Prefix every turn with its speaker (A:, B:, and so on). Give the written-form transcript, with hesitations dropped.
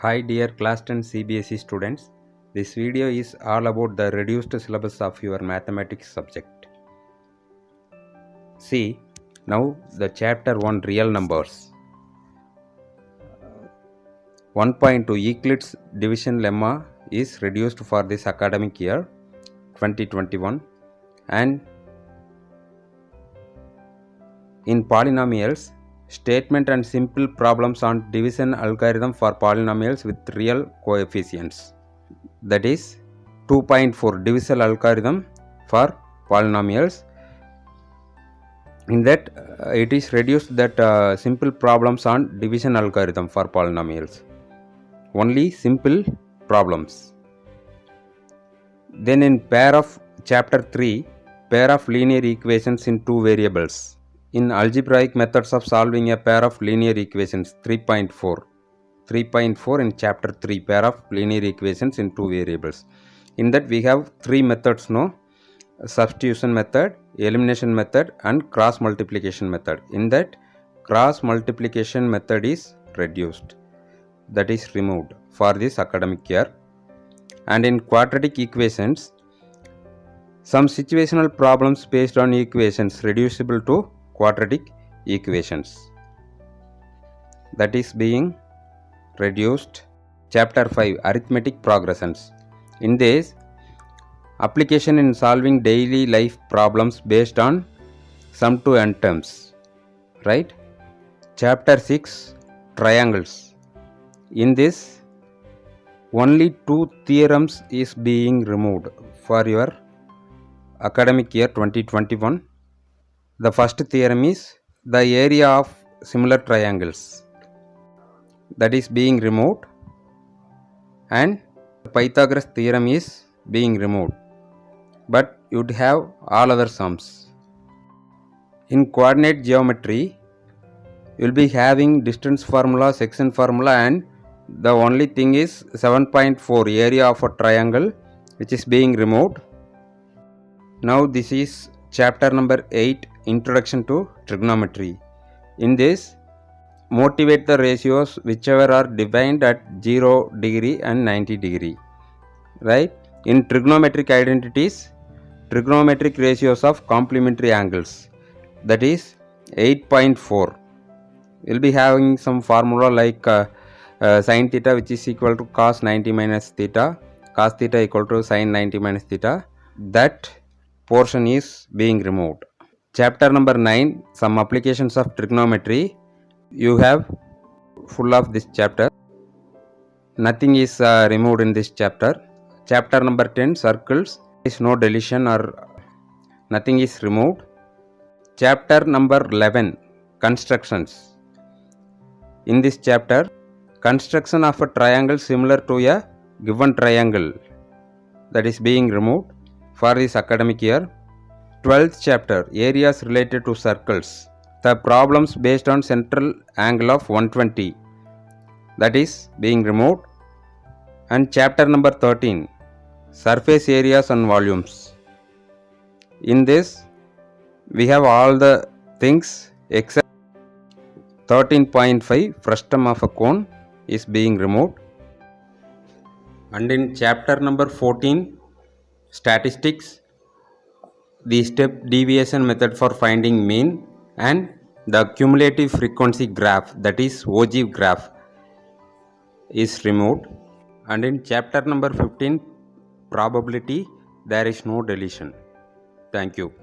A: Hi dear class 10 CBSE students, this video is all about the reduced syllabus of your mathematics subject. See, now the chapter 1 real numbers. 1.2 Euclid's division lemma is reduced for this academic year 2021, and in polynomials, statement and simple problems on division algorithm for polynomials with real coefficients. That is 2.4 division algorithm for polynomials. In that it is reduced that simple problems on division algorithm for polynomials. Only simple problems. Then in pair of chapter 3, pair of linear equations in two variables. In algebraic methods of solving a pair of linear equations 3.4 in chapter 3, pair of linear equations in two variables. In that we have three methods, substitution method, elimination method and cross multiplication method. In that cross multiplication method is reduced, that is removed for this academic year. And in quadratic equations, some situational problems based on equations reducible to quadratic equations, that is being reduced. Chapter 5 arithmetic progressions. In this, application in solving daily life problems based on sum to n terms, right? Chapter 6 triangles. In this, only two theorems is being removed for your academic year 2021. The first theorem is the area of similar triangles, that is being removed, and the Pythagoras theorem is being removed, but you would have all other sums. In coordinate geometry, you will be having distance formula, section formula, and the only thing is 7.4 area of a triangle, which is being removed. Now this is chapter number 8, introduction to trigonometry. In this, motivate the ratios whichever are defined at 0 degree and 90 degree, right? In trigonometric identities, trigonometric ratios of complementary angles, that is 8.4. We'll be having some formula like sin theta, which is equal to cos 90 minus theta, cos theta equal to sin 90 minus theta. That portion is being removed. Chapter number 9, some applications of trigonometry. You have full of this chapter. Nothing is removed in this chapter. Chapter number 10, circles. There is no deletion or nothing is removed. Chapter number 11, constructions. In this chapter, construction of a triangle similar to a given triangle, that is being removed for this academic year. 12th chapter, areas related to circles. The problems based on central angle of 120, that is being removed. And chapter number 13, surface areas and volumes. In this, we have all the things except 13.5, frustum of a cone is being removed. And in chapter number 14, statistics, the step deviation method for finding mean and the cumulative frequency graph, that is ogive graph, is removed. And in chapter number 15, probability, there is no deletion. Thank you.